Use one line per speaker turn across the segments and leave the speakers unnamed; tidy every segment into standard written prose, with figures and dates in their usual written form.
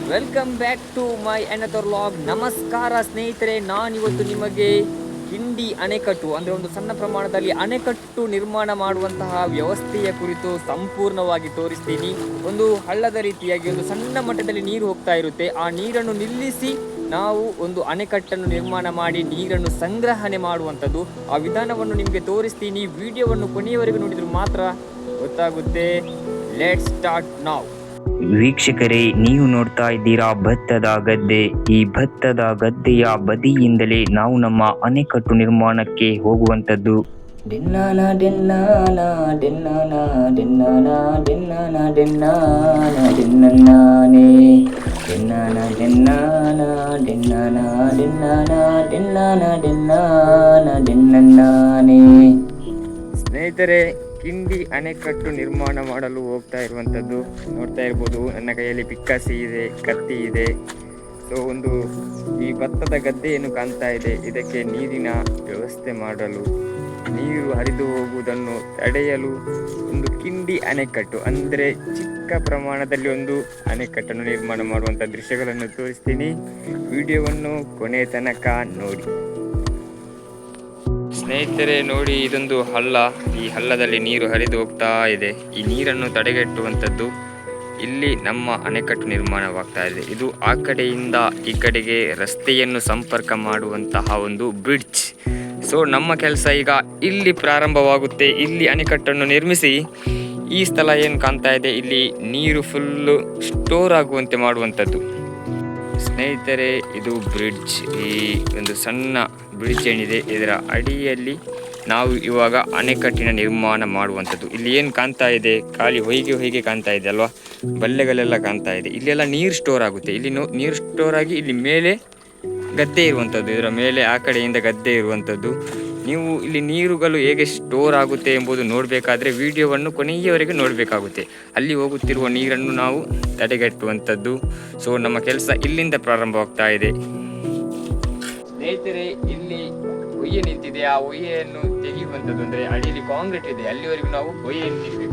Welcome back to my another vlog. ನಮಸ್ಕಾರ ಸ್ನೇಹಿತರೆ, ನಾನಿವತ್ತು ನಿಮಗೆ ಕಿಂಡಿ ಅಣೆಕಟ್ಟು ಅಂದರೆ ಒಂದು ಸಣ್ಣ ಪ್ರಮಾಣದಲ್ಲಿ ಅಣೆಕಟ್ಟು ನಿರ್ಮಾಣ ಮಾಡುವಂತಹ ವ್ಯವಸ್ಥೆಯ ಕುರಿತು ಸಂಪೂರ್ಣವಾಗಿ ತೋರಿಸ್ತೀನಿ. ಒಂದು ಹಳ್ಳದ ರೀತಿಯಾಗಿ ಒಂದು ಸಣ್ಣ ಮಟ್ಟದಲ್ಲಿ ನೀರು ಹೋಗ್ತಾ ಇರುತ್ತೆ. ಆ ನೀರನ್ನು ನಿಲ್ಲಿಸಿ ನಾವು ಒಂದು ಅಣೆಕಟ್ಟನ್ನು ನಿರ್ಮಾಣ ಮಾಡಿ ನೀರನ್ನು ಸಂಗ್ರಹಣೆ ಮಾಡುವಂಥದ್ದು. ಆ ವಿಧಾನವನ್ನು ನಿಮಗೆ ತೋರಿಸ್ತೀನಿ. ವಿಡಿಯೋವನ್ನು ಕೊನೆಯವರೆಗೂ ನೋಡಿದ್ರು ಮಾತ್ರ ಗೊತ್ತಾಗುತ್ತೆ. ಲೆಟ್ಸ್ ಸ್ಟಾರ್ಟ್ ನಾವ್.
ವೀಕ್ಷಕರೇ, ನೀವು ನೋಡ್ತಾ ಇದ್ದೀರಾ ಭತ್ತದ ಗದ್ದೆ. ಈ ಭತ್ತದ ಗದ್ದೆಯ ಬದಿಯಿಂದಲೇ ನಾವು ನಮ್ಮ ಅಣೆಕಟ್ಟು ನಿರ್ಮಾಣಕ್ಕೆ ಹೋಗುವಂಥದ್ದು. ಡಿನ್ನಾನ ಡಿನ್ನಾನ ಡಿನ್ನಾನ ಡಿನ್ನಾನ ಡಿನ್ನಾನ ಡಿನ್ನಾನ ಡಿನ್ನಾನೇ ಡಿನ್ನಾನ ಡಿನ್ನಾನ ಡಿನ್ನಾನ ಡಿನ್ನಾನ ಡಿನ್ನಾನ ಡಿನ್ನಾನ ಡಿನ್ನಾನೇ.
ಸ್ನೇಹಿತರೆ, ಕಿಂಡಿ ಅಣೆಕಟ್ಟು ನಿರ್ಮಾಣ ಮಾಡಲು ಹೋಗ್ತಾ ಇರುವಂಥದ್ದು ನೋಡ್ತಾ ಇರ್ಬೋದು. ನನ್ನ ಕೈಯಲ್ಲಿ ಪಿಕ್ಕಾಸಿ ಇದೆ, ಕತ್ತಿ ಇದೆ. ಸೊ ಒಂದು ಈ ಭತ್ತದ ಗದ್ದೆ ಏನು ಕಾಣ್ತಾ ಇದೆ, ಇದಕ್ಕೆ ನೀರಿನ ವ್ಯವಸ್ಥೆ ಮಾಡಲು, ನೀರು ಹರಿದು ಹೋಗುವುದನ್ನು ತಡೆಯಲು ಒಂದು ಕಿಂಡಿ ಅಣೆಕಟ್ಟು ಅಂದರೆ ಚಿಕ್ಕ ಪ್ರಮಾಣದಲ್ಲಿ ಒಂದು ಅಣೆಕಟ್ಟನ್ನು ನಿರ್ಮಾಣ ಮಾಡುವಂಥ ದೃಶ್ಯಗಳನ್ನು ತೋರಿಸ್ತೀನಿ. ವಿಡಿಯೋವನ್ನು ಕೊನೆ ತನಕ ನೋಡಿ. ಸ್ನೇಹಿತರೆ ನೋಡಿ, ಇದೊಂದು ಹಳ್ಳ. ಈ ಹಳ್ಳದಲ್ಲಿ ನೀರು ಹರಿದು ಹೋಗ್ತಾ ಇದೆ. ಈ ನೀರನ್ನು ತಡೆಗಟ್ಟುವಂಥದ್ದು ಇಲ್ಲಿ ನಮ್ಮ ಅಣೆಕಟ್ಟು ನಿರ್ಮಾಣವಾಗ್ತಾ ಇದೆ. ಇದು ಆ ಕಡೆಯಿಂದ ಈ ಕಡೆಗೆ ರಸ್ತೆಯನ್ನು ಸಂಪರ್ಕ ಮಾಡುವಂತಹ ಒಂದು ಬ್ರಿಡ್ಜ್. ಸೊ ನಮ್ಮ ಕೆಲಸ ಈಗ ಇಲ್ಲಿ ಪ್ರಾರಂಭವಾಗುತ್ತೆ. ಇಲ್ಲಿ ಅಣೆಕಟ್ಟನ್ನು ನಿರ್ಮಿಸಿ ಈ ಸ್ಥಳ ಏನು ಕಾಣ್ತಾ ಇದೆ, ಇಲ್ಲಿ ನೀರು ಫುಲ್ಲು ಸ್ಟೋರ್ ಆಗುವಂತೆ ಮಾಡುವಂಥದ್ದು. ಸ್ನೇಹಿತರೆ, ಇದು ಬ್ರಿಡ್ಜ್. ಈ ಒಂದು ಸಣ್ಣ ಬ್ರಿಡ್ಜ್ ಏನಿದೆ, ಇದರ ಅಡಿಯಲ್ಲಿ ನಾವು ಇವಾಗ ಅಣೆಕಟ್ಟಿನ ನಿರ್ಮಾಣ ಮಾಡುವಂಥದ್ದು. ಇಲ್ಲಿ ಏನು ಕಾಣ್ತಾ ಇದೆ, ಖಾಲಿ ಹೊಯ್ಗೆ ಕಾಣ್ತಾ ಇದೆ ಅಲ್ವಾ, ಬಲ್ಲೆಗಳೆಲ್ಲ ಕಾಣ್ತಾ ಇದೆ. ಇಲ್ಲೆಲ್ಲ ನೀರು ಸ್ಟೋರ್ ಆಗುತ್ತೆ. ಇಲ್ಲಿ ನೀರು ಸ್ಟೋರ್ ಆಗಿ ಇಲ್ಲಿ ಮೇಲೆ ಗದ್ದೆ ಇರುವಂಥದ್ದು, ಇದರ ಮೇಲೆ ಆ ಕಡೆಯಿಂದ ಗದ್ದೆ ಇರುವಂಥದ್ದು. ನೀವು ಇಲ್ಲಿ ನೀರುಗಳು ಹೇಗೆ ಸ್ಟೋರ್ ಆಗುತ್ತೆ ಎಂಬುದು ನೋಡಬೇಕಾದ್ರೆ ವಿಡಿಯೋವನ್ನು ಕೊನೆಯವರೆಗೆ ನೋಡಬೇಕಾಗುತ್ತೆ. ಅಲ್ಲಿ ಹೋಗುತ್ತಿರುವ ನೀರನ್ನು ನಾವು ತಡೆಗಟ್ಟುವಂಥದ್ದು. ಸೊ ನಮ್ಮ ಕೆಲಸ ಇಲ್ಲಿಂದ ಪ್ರಾರಂಭವಾಗ್ತಾ ಇದೆ. ಸ್ನೇಹಿತರೆ, ಇಲ್ಲಿ ಒಯ್ಯೆ ನಿಂತಿದೆ. ಆ ಒಯ್ಯೆಯನ್ನು ತೆಗೆಯುವಂಥದ್ದು ಅಂದರೆ ಅಡಿಯಲ್ಲಿ ಕಾಂಕ್ರೀಟ್ ಇದೆ, ಅಲ್ಲಿವರೆಗೂ ನಾವು ಒಯ್ಯೆಯನ್ನು ತೆಗಿಬೇಕು.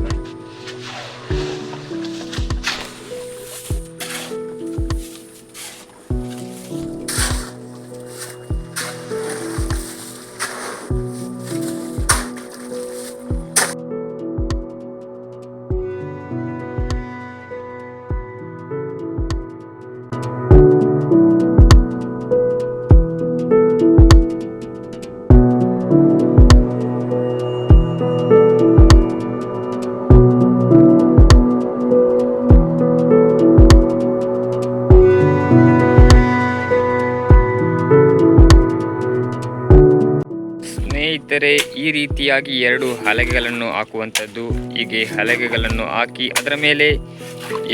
ಸ್ನೇಹಿತರೆ, ಈ ರೀತಿಯಾಗಿ 2 ಹಲಗೆಗಳನ್ನು ಹಾಕುವಂಥದ್ದು. ಹೀಗೆ ಹಲಗೆಗಳನ್ನು ಹಾಕಿ ಅದರ ಮೇಲೆ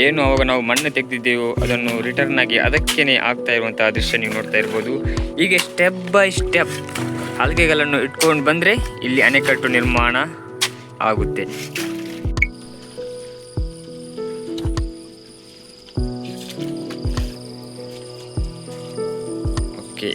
ಏನು ಅವಾಗ ನಾವು ಮಣ್ಣು ತೆಗೆದಿದ್ದೇವೋ ಅದನ್ನು ರಿಟರ್ನ್ ಆಗಿ ಅದಕ್ಕೇನೆ ಆಗ್ತಾ ಇರುವಂತಹ ದೃಶ್ಯ ನೀವು ನೋಡ್ತಾ ಇರ್ಬೋದು. ಹೀಗೆ ಸ್ಟೆಪ್ ಬೈ ಸ್ಟೆಪ್ ಹಲಗೆಗಳನ್ನು ಇಟ್ಕೊಂಡು ಬಂದರೆ ಇಲ್ಲಿ ಅಣೆಕಟ್ಟು ನಿರ್ಮಾಣ ಆಗುತ್ತೆ. ಓಕೆ,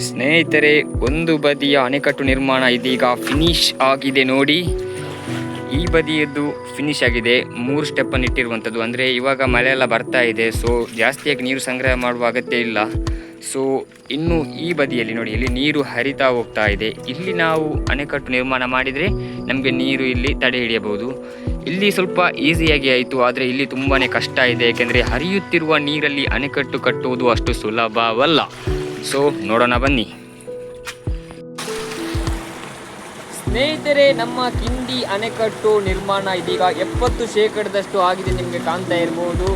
ಸ್ನೇಹಿತರೆ, ಒಂದು ಬದಿಯ ಅಣೆಕಟ್ಟು ನಿರ್ಮಾಣ ಇದೀಗ ಫಿನಿಶ್ ಆಗಿದೆ ನೋಡಿ. ಈ ಬದಿಯದ್ದು ಫಿನಿಶ್ ಆಗಿದೆ. 3 ಸ್ಟೆಪ್ಪನ್ನು ಇಟ್ಟಿರುವಂಥದ್ದು. ಅಂದರೆ ಇವಾಗ ಮಳೆ ಎಲ್ಲ ಬರ್ತಾ ಇದೆ, ಸೊ ಜಾಸ್ತಿಯಾಗಿ ನೀರು ಸಂಗ್ರಹ ಮಾಡುವ ಅಗತ್ಯ ಇಲ್ಲ. ಸೊ ಇನ್ನು ಈ ಬದಿಯಲ್ಲಿ ನೋಡಿ, ಇಲ್ಲಿ ನೀರು ಹರಿತಾ ಹೋಗ್ತಾ ಇದೆ. ಇಲ್ಲಿ ನಾವು ಅಣೆಕಟ್ಟು ನಿರ್ಮಾಣ ಮಾಡಿದರೆ ನಮಗೆ ನೀರು ಇಲ್ಲಿ ತಡೆ ಹಿಡಿಯಬಹುದು. ಇಲ್ಲಿ ಸ್ವಲ್ಪ ಈಸಿಯಾಗಿ ಆಯಿತು, ಆದರೆ ಇಲ್ಲಿ ತುಂಬಾ ಕಷ್ಟ ಇದೆ. ಏಕೆಂದರೆ ಹರಿಯುತ್ತಿರುವ ನೀರಲ್ಲಿ ಅಣೆಕಟ್ಟು ಕಟ್ಟುವುದು ಅಷ್ಟು ಸುಲಭವಲ್ಲ. ಸೊ ನೋಡೋಣ ಬನ್ನಿ. ಸ್ನೇಹಿತರೆ, ನಮ್ಮ ಕಿಂಡಿ ಅಣೆಕಟ್ಟು ನಿರ್ಮಾಣ ಇದೀಗ 70% ಆಗಿದೆ. ನಿಮಗೆ ಕಾಣ್ತಾ ಇರ್ಬೋದು.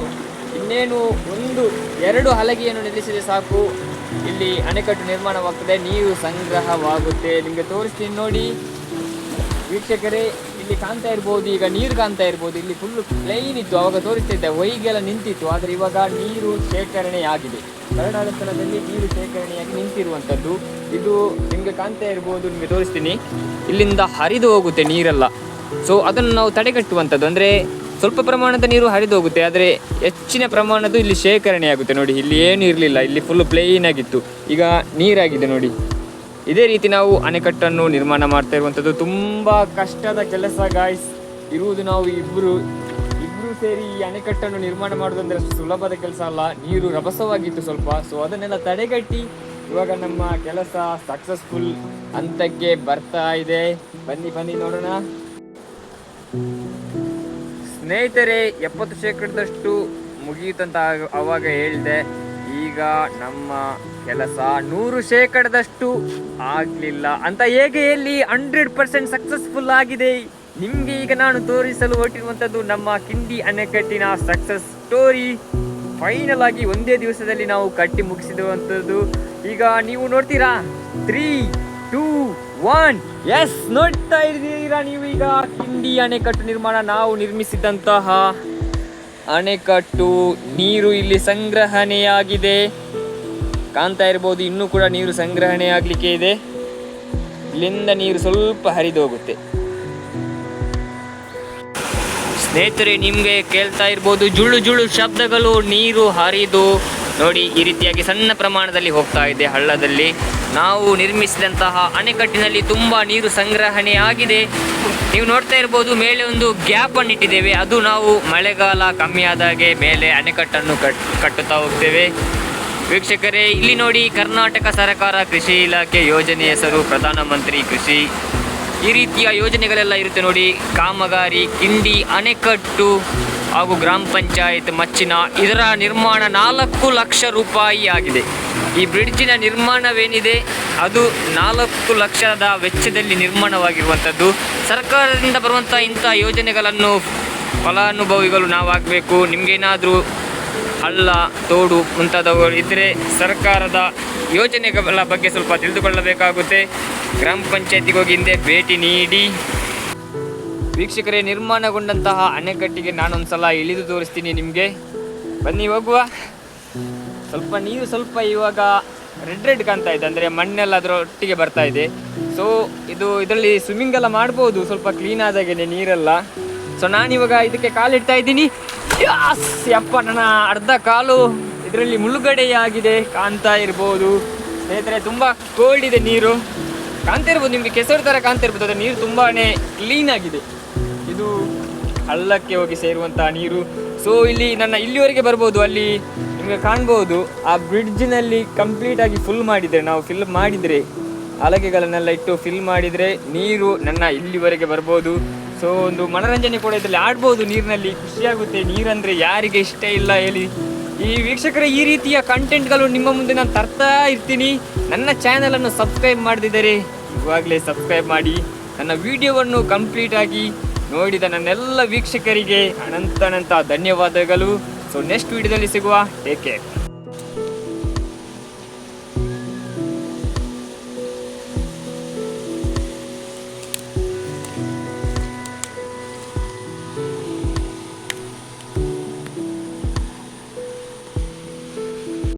ಇನ್ನೇನು 1-2 ಹಲಗೆಯನ್ನು ನಿಲ್ಲಿಸಿದರೆ ಸಾಕು ಇಲ್ಲಿ ಅಣೆಕಟ್ಟು ನಿರ್ಮಾಣವಾಗ್ತದೆ, ನೀರು ಸಂಗ್ರಹವಾಗುತ್ತೆ. ನಿಮಗೆ ತೋರಿಸ್ತೀನಿ ನೋಡಿ ವೀಕ್ಷಕರೇ, ಇಲ್ಲಿ ಕಾಣ್ತಾ ಇರ್ಬೋದು, ಈಗ ನೀರು ಕಾಣ್ತಾ ಇರ್ಬೋದು. ಇಲ್ಲಿ ಫುಲ್ಲು ಪ್ಲೈನ್ ಇತ್ತು, ಅವಾಗ ತೋರಿಸ್ತಿದ್ದೆ ಹೊಯ್ಗೆಲ್ಲ ನಿಂತಿತ್ತು. ಆದರೆ ಇವಾಗ ನೀರು ಶೇಖರಣೆಯಾಗಿದೆ. ಬರಡಾದ ಸ್ಥಳದಲ್ಲಿ ನೀರು ಶೇಖರಣೆಯಾಗಿ ನಿಂತಿರುವಂಥದ್ದು. ಇದು ನಿಮಗೆ ಕಾಣ್ತಾ ಇರ್ಬೋದು, ನಿಮಗೆ ತೋರಿಸ್ತೀನಿ. ಇಲ್ಲಿಂದ ಹರಿದು ಹೋಗುತ್ತೆ ನೀರೆಲ್ಲ. ಸೊ ಅದನ್ನು ನಾವು ತಡೆಗಟ್ಟುವಂಥದ್ದು, ಅಂದರೆ ಸ್ವಲ್ಪ ಪ್ರಮಾಣದ ನೀರು ಹರಿದು ಹೋಗುತ್ತೆ, ಆದರೆ ಹೆಚ್ಚಿನ ಪ್ರಮಾಣದ್ದು ಇಲ್ಲಿ ಶೇಖರಣೆಯಾಗುತ್ತೆ. ನೋಡಿ, ಇಲ್ಲಿ ಏನು ಇರಲಿಲ್ಲ, ಇಲ್ಲಿ ಫುಲ್ಲು ಪ್ಲೇನ್ ಆಗಿತ್ತು, ಈಗ ನೀರಾಗಿದೆ ನೋಡಿ. ಇದೇ ರೀತಿ ನಾವು ಅಣೆಕಟ್ಟನ್ನು ನಿರ್ಮಾಣ ಮಾಡ್ತಾ ಇರುವಂಥದ್ದು. ತುಂಬ ಕಷ್ಟದ ಕೆಲಸ ಗಾಯ್ಸ್. ಇರುವುದು ನಾವು ಇಬ್ಬರು ಸೇರಿ ಈ ಅಣೆಕಟ್ಟನ್ನು ನಿರ್ಮಾಣ ಮಾಡೋದಂದ್ರೆ ಸುಲಭದ ಕೆಲಸ ಅಲ್ಲ. ನೀರು ರಭಸವಾಗಿತ್ತು ಸ್ವಲ್ಪ, ಸೊ ಅದನ್ನೆಲ್ಲ ತಡೆಗಟ್ಟಿ ಇವಾಗ ನಮ್ಮ ಕೆಲಸ ಸಕ್ಸಸ್ಫುಲ್ ಹಂತಕ್ಕೆ ಬರ್ತಾ ಇದೆ. ಬನ್ನಿ ನೋಡೋಣ ಸ್ನೇಹಿತರೆ. 70% ಮುಗಿಯುತ್ತಂತ ಅವಾಗ ಹೇಳಿದೆ. ಈಗ ನಮ್ಮ ಕೆಲಸ 100% ಆಗಲಿಲ್ಲ ಅಂತ ಹೇಗೆ ಹೇಳಿ 100% ಸಕ್ಸಸ್ಫುಲ್ ಆಗಿದೆ. ನಿಮಗೆ ಈಗ ನಾನು ತೋರಿಸಲು ಹೊರಟಿರುವಂಥದ್ದು ನಮ್ಮ ಕಿಂಡಿ ಅಣೆಕಟ್ಟಿನ ಸಕ್ಸಸ್ ಸ್ಟೋರಿ. ಫೈನಲ್ ಆಗಿ ಒಂದೇ ದಿವಸದಲ್ಲಿ ನಾವು ಕಟ್ಟಿ ಮುಗಿಸಿರುವಂಥದ್ದು. ಈಗ ನೀವು ನೋಡ್ತೀರಾ, 3, 2, 1 ಎಸ್, ನೋಡ್ತಾ ಇದ್ದೀರಾ ನೀವು ಈಗ ಕಿಂಡಿ ಅಣೆಕಟ್ಟು ನಿರ್ಮಾಣ. ನಾವು ನಿರ್ಮಿಸಿದಂತಹ ಅಣೆಕಟ್ಟು, ನೀರು ಇಲ್ಲಿ ಸಂಗ್ರಹಣೆಯಾಗಿದೆ, ಕಾಣ್ತಾ ಇರ್ಬೋದು. ಇನ್ನೂ ಕೂಡ ನೀರು ಸಂಗ್ರಹಣೆ ಆಗಲಿಕ್ಕೆ ಇದೆ. ಇಲ್ಲಿಂದ ನೀರು ಸ್ವಲ್ಪ ಹರಿದು ಹೋಗುತ್ತೆ. ಸ್ನೇಹಿತರೆ, ನಿಮಗೆ ಕೇಳ್ತಾ ಇರ್ಬೋದು ಜುಳು ಜುಳು ಶಬ್ದಗಳು. ನೀರು ಹರಿದು ನೋಡಿ ಈ ರೀತಿಯಾಗಿ ಸಣ್ಣ ಪ್ರಮಾಣದಲ್ಲಿ ಹೋಗ್ತಾ ಇದೆ ಹಳ್ಳದಲ್ಲಿ. ನಾವು ನಿರ್ಮಿಸಿದಂತಹ ಅಣೆಕಟ್ಟಿನಲ್ಲಿ ತುಂಬ ನೀರು ಸಂಗ್ರಹಣೆ ಆಗಿದೆ. ನೀವು ನೋಡ್ತಾ ಇರ್ಬೋದು, ಮೇಲೆ ಒಂದು ಗ್ಯಾಪ್ ಅನ್ನು ಇಟ್ಟಿದ್ದೇವೆ. ಅದು ನಾವು ಮಳೆಗಾಲ ಕಮ್ಮಿ ಆದಾಗೆ ಮೇಲೆ ಅಣೆಕಟ್ಟನ್ನು ಕಟ್ಟುತ್ತಾ ಹೋಗ್ತೇವೆ. ವೀಕ್ಷಕರೇ, ಇಲ್ಲಿ ನೋಡಿ, ಕರ್ನಾಟಕ ಸರ್ಕಾರ ಕೃಷಿ ಇಲಾಖೆ ಯೋಜನೆ ಹೆಸರು ಪ್ರಧಾನಮಂತ್ರಿ ಕೃಷಿ. ಈ ರೀತಿಯ ಯೋಜನೆಗಳೆಲ್ಲ ಇರುತ್ತೆ ನೋಡಿ. ಕಾಮಗಾರಿ ಕಿಂಡಿ ಅಣೆಕಟ್ಟು ಹಾಗೂ ಗ್ರಾಮ ಪಂಚಾಯತ್ ಮಚ್ಚಿನ, ಇದರ ನಿರ್ಮಾಣ 4 ಲಕ್ಷ ರೂಪಾಯಿ ಆಗಿದೆ. ಈ ಬ್ರಿಡ್ಜಿನ ನಿರ್ಮಾಣವೇನಿದೆ ಅದು 4 ಲಕ್ಷದ ವೆಚ್ಚದಲ್ಲಿ ನಿರ್ಮಾಣವಾಗಿರುವಂಥದ್ದು. ಸರ್ಕಾರದಿಂದ ಬರುವಂಥ ಇಂಥ ಯೋಜನೆಗಳನ್ನು ಫಲಾನುಭವಿಗಳು ನಾವಾಗಬೇಕು. ನಿಮಗೇನಾದರೂ ಹಳ್ಳ, ತೋಡು ಮುಂತಾದವುಗಳು ಇದ್ದರೆ ಸರ್ಕಾರದ ಯೋಜನೆಗಳ ಬಗ್ಗೆ ಸ್ವಲ್ಪ ತಿಳಿದುಕೊಳ್ಳಬೇಕಾಗುತ್ತೆ. ಗ್ರಾಮ ಪಂಚಾಯತಿಗೆ ಹೋಗಿ ಹಿಂದೆ ಭೇಟಿ ನೀಡಿ. ವೀಕ್ಷಕರೇ, ನಿರ್ಮಾಣಗೊಂಡಂತಹ ಅಣೆಕಟ್ಟಿಗೆ ನಾನೊಂದು ಸಲ ಇಳಿದು ತೋರಿಸ್ತೀನಿ ನಿಮಗೆ. ಬನ್ನಿ ಹೋಗುವ. ಸ್ವಲ್ಪ ನೀರು ಸ್ವಲ್ಪ ಇವಾಗ ರೆಡ್ ಕಾಣ್ತಾ ಇದೆ, ಅಂದರೆ ಮಣ್ಣೆಲ್ಲ ಅದರೊಟ್ಟಿಗೆ ಬರ್ತಾ ಇದೆ. ಸೊ ಇದರಲ್ಲಿ ಸ್ವಿಮ್ಮಿಂಗ್ ಎಲ್ಲ ಮಾಡ್ಬೋದು, ಸ್ವಲ್ಪ ಕ್ಲೀನ್ ಆದಾಗೇನೆ ನೀರೆಲ್ಲ. ಸೊ ನಾನಿವಾಗ ಇದಕ್ಕೆ ಕಾಲಿಡ್ತಾ ಇದ್ದೀನಿ. ಯಪ್ಪ, ನನ್ನ ಅರ್ಧ ಕಾಲು ಇದರಲ್ಲಿ ಮುಳುಗಡೆಯಾಗಿದೆ, ಕಾಣ್ತಾ ಇರ್ಬೋದು ಸ್ನೇಹಿತರೆ. ತುಂಬ ಕೋಲ್ಡ್ ಇದೆ ನೀರು, ಕಾಣ್ತಾ ಇರ್ಬೋದು ನಿಮಗೆ, ಕೆಸರು ಥರ ಕಾಣ್ತಾ ಇರ್ಬೋದು. ಅದರ ನೀರು ತುಂಬಾ ಕ್ಲೀನ್ ಆಗಿದೆ. ಇದು ಹಳ್ಳಕ್ಕೆ ಹೋಗಿ ಸೇರುವಂತಹ ನೀರು. ಸೊ ಇಲ್ಲಿ ಇಲ್ಲಿವರೆಗೆ ಬರ್ಬೋದು. ಅಲ್ಲಿ ನಿಮಗೆ ಕಾಣ್ಬೋದು, ಆ ಬ್ರಿಡ್ಜ್ನಲ್ಲಿ ಕಂಪ್ಲೀಟ್ ಆಗಿ ಫುಲ್ ಮಾಡಿದರೆ, ನಾವು ಫಿಲ್ ಮಾಡಿದರೆ ಹಲಗೆಗಳನ್ನೆಲ್ಲ ಇಟ್ಟು ಫಿಲ್ ಮಾಡಿದರೆ ನೀರು ಇಲ್ಲಿವರೆಗೆ ಬರ್ಬೋದು. ಸೊ ಒಂದು ಮನೋರಂಜನೆ ಕೂಡ ಇದರಲ್ಲಿ ಆಡ್ಬೋದು, ನೀರಿನಲ್ಲಿ ಖುಷಿಯಾಗುತ್ತೆ. ನೀರಂದರೆ ಯಾರಿಗೆ ಇಷ್ಟ ಇಲ್ಲ ಹೇಳಿ. ಈ ವೀಕ್ಷಕರ, ಈ ರೀತಿಯ ಕಂಟೆಂಟ್ಗಳು ನಿಮ್ಮ ಮುಂದೆ ನಾನು ತರ್ತಾ ಇರ್ತೀನಿ. ನನ್ನ ಚಾನಲನ್ನು ಸಬ್ಸ್ಕ್ರೈಬ್ ಮಾಡದಿದ್ದರೆ ಇವಾಗಲೇ ಸಬ್ಸ್ಕ್ರೈಬ್ ಮಾಡಿ. ನನ್ನ ವಿಡಿಯೋವನ್ನು ಕಂಪ್ಲೀಟಾಗಿ ನೋಡಿದ ನನ್ನೆಲ್ಲ ವೀಕ್ಷಕರಿಗೆ ಅನಂತ ಧನ್ಯವಾದಗಳು. ಸೊ ನೆಕ್ಸ್ಟ್ ವಿಡಿಯೋದಲ್ಲಿ ಸಿಗುವ. Take care.